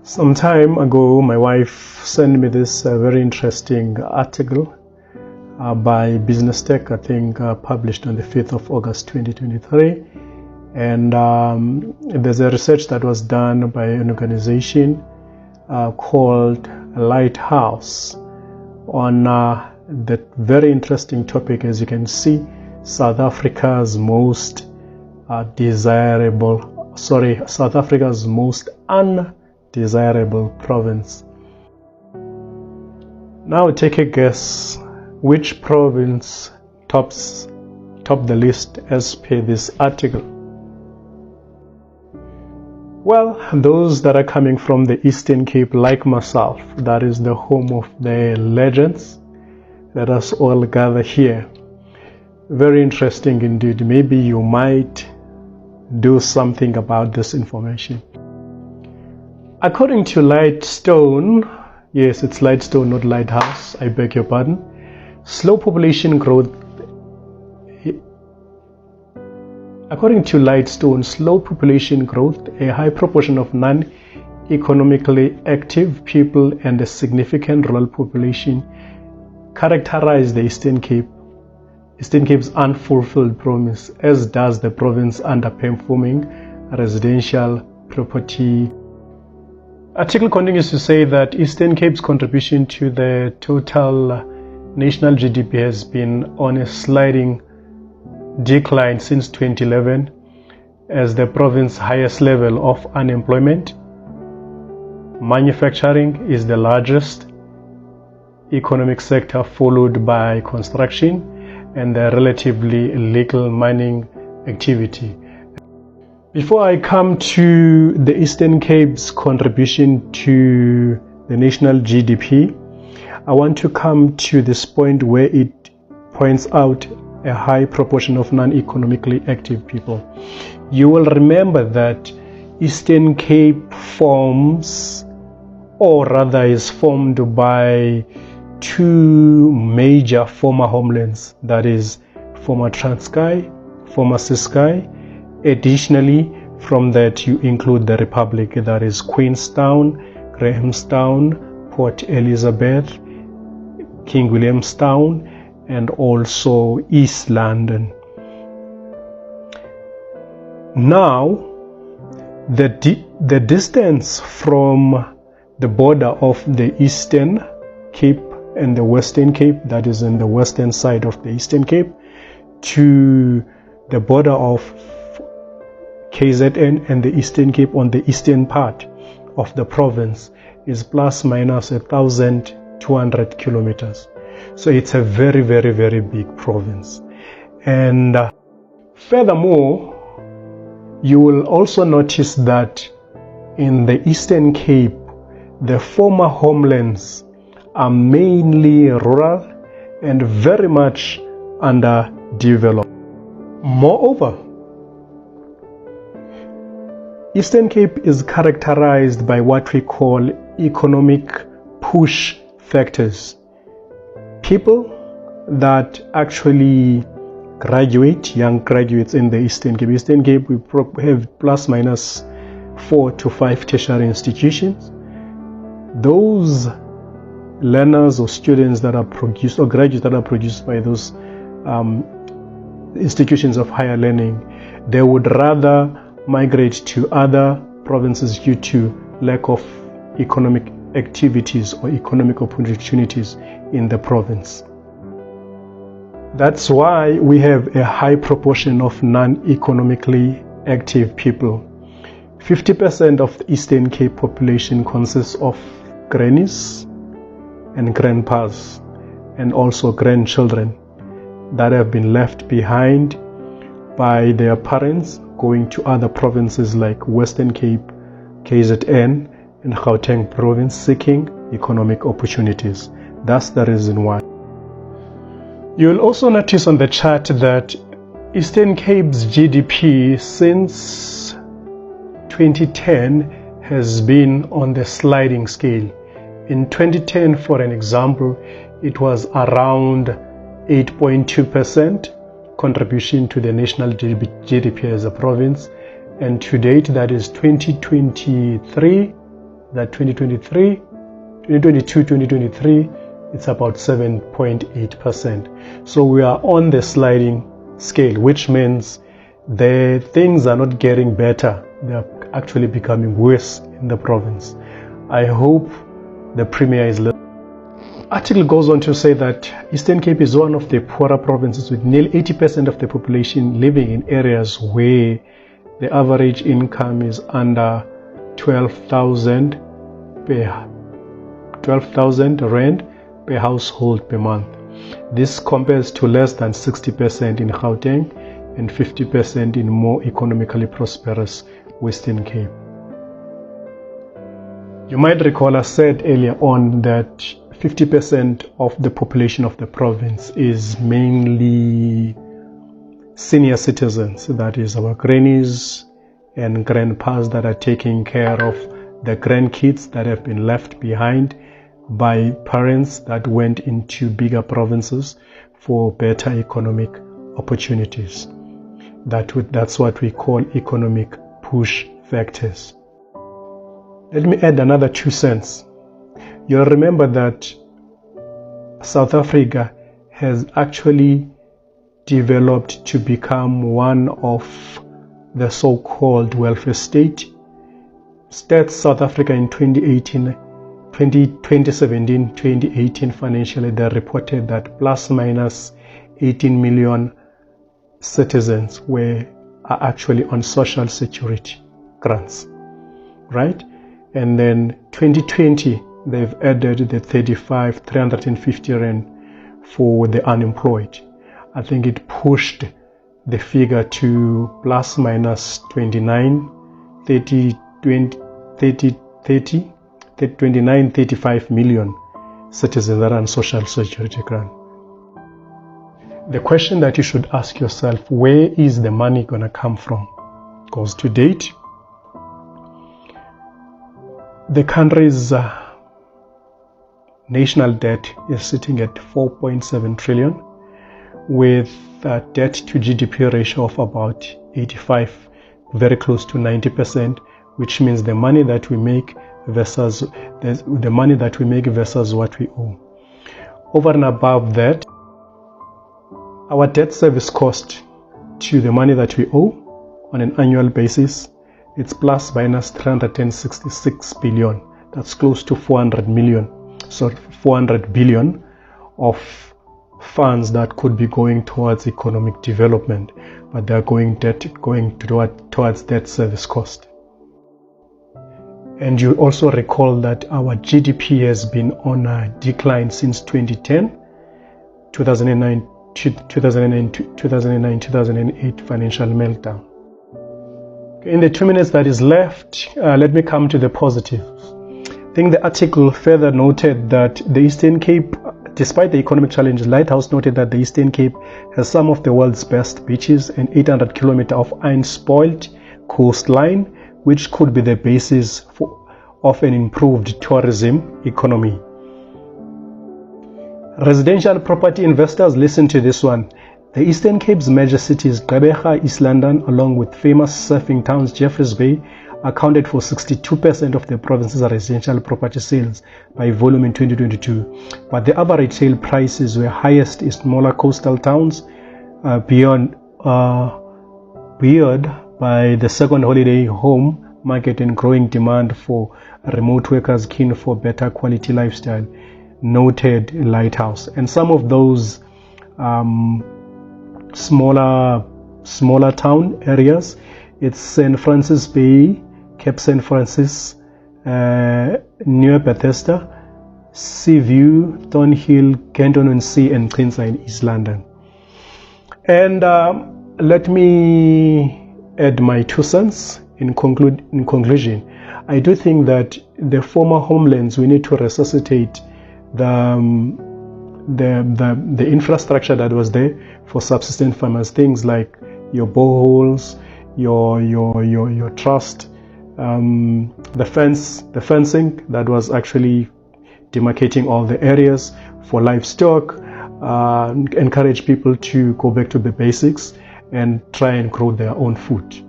Some time ago, my wife sent me this very interesting article by Business Tech, I think published on the 5th of August 2023. And there's a research that was done by an organization called Lighthouse on that very interesting topic. As you can see, South Africa's most undesirable province. Now take a guess which province top the list as per this article. Well, those that are coming from the Eastern Cape, like myself, that is the home of the legends. Let us all gather here. Very interesting indeed. Maybe you might do something about this information. According to Lightstone, yes, it's Lightstone, not Lighthouse, I beg your pardon, According to Lightstone, slow population growth, a high proportion of non-economically active people, and a significant rural population characterize the Eastern Cape's unfulfilled promise, as does the province underperforming residential property. Article continues to say that Eastern Cape's contribution to the total national GDP has been on a sliding decline since 2011 as the province's highest level of unemployment. Manufacturing is the largest economic sector, followed by construction and the relatively little mining activity. Before I come to the Eastern Cape's contribution to the national GDP, I want to come to this point where it points out a high proportion of non-economically active people. You will remember that Eastern Cape forms, or rather is formed by two major former homelands, that is former Transkei, former Ciskei. Additionally, from that you include the Republic, that is Queenstown, Grahamstown, Port Elizabeth, King Williamstown, and also East London. Now, the distance from the border of the Eastern Cape and the Western Cape, that is in the western side of the Eastern Cape, to the border of KZN and the Eastern Cape on the eastern part of the province is plus minus 1,200 kilometers. So it's a very, very, very big province. And furthermore, you will also notice that in the Eastern Cape, the former homelands are mainly rural and very much underdeveloped. Moreover, Eastern Cape is characterized by what we call economic push factors. People that actually graduate, young graduates in the Eastern Cape. Eastern Cape, we have plus minus 4 to 5 tertiary institutions. Those learners or students that are produced, or graduates that are produced by those institutions of higher learning, they would rather migrate to other provinces due to lack of economic activities or economic opportunities in the province. That's why we have a high proportion of non-economically active people. 50% of the Eastern Cape population consists of grannies and grandpas, and also grandchildren that have been left behind by their parents going to other provinces like Western Cape, KZN, and Gauteng province seeking economic opportunities. That's the reason why. You'll also notice on the chart that Eastern Cape's GDP since 2010 has been on the sliding scale. In 2010, for an example, it was around 8.2% contribution to the national GDP as a province, and to date, that is 2023, that 2022-2023, it's about 7.8%. So we are on the sliding scale, which means the things are not getting better. They are actually becoming worse in the province. I hope the Premier is listening. The article goes on to say that Eastern Cape is one of the poorer provinces, with nearly 80% of the population living in areas where the average income is under 12,000 rand per household per month. This compares to less than 60% in Gauteng and 50% in more economically prosperous Western Cape. You might recall I said earlier on that 50% of the population of the province is mainly senior citizens, that is our grannies and grandpas that are taking care of the grandkids that have been left behind by parents that went into bigger provinces for better economic opportunities. That's what we call economic push factors. Let me add another 2 cents. You'll remember that South Africa has actually developed to become one of the so-called welfare state. Stats South Africa in 2017-2018 financially, they reported that plus minus 18 million citizens are actually on social security grants, right? And then 2020, they've added the 350 rand for the unemployed. I think it pushed the figure to plus minus 29, 35 million citizens that are on social security grant. The question that you should ask yourself, where is the money going to come from? Because to date, the country's national debt is sitting at 4.7 trillion with a debt to GDP ratio of about 85, very close to 90%, which means the money that we make versus what we owe. Over and above that, our debt service cost to the money that we owe on an annual basis, it's plus minus 366 billion. That's close to 400 billion of funds that could be going towards economic development, but they're going towards debt service cost. And you also recall that our GDP has been on a decline since 2010, 2009-2008 financial meltdown. In the 2 minutes that is left, let me come to the positives. I think the article further noted that the Eastern Cape, despite the economic challenges, Lighthouse noted that the Eastern Cape has some of the world's best beaches and 800 kilometers of unspoiled coastline, which could be the basis of an improved tourism economy. Residential property investors, listen to this one. The Eastern Cape's major cities, Gqeberha, East London, along with famous surfing towns Jeffreys Bay, accounted for 62% of the province's residential property sales by volume in 2022. But the average sale prices were highest in smaller coastal towns, buoyed by the second holiday home market and growing demand for remote workers keen for better quality lifestyle, noted Lighthouse. And some of those smaller town areas, it's St. Francis Bay, Cape St. Francis, near Bethesda, Seaview, Thornhill, Canton-on-Sea, and Queensland in East London. And let me add my 2 cents in conclusion. I do think that the former homelands, we need to resuscitate the infrastructure that was there for subsistence farmers, things like your boreholes, your trust, the fencing that was actually demarcating all the areas for livestock, encourage people to go back to the basics and try and grow their own food.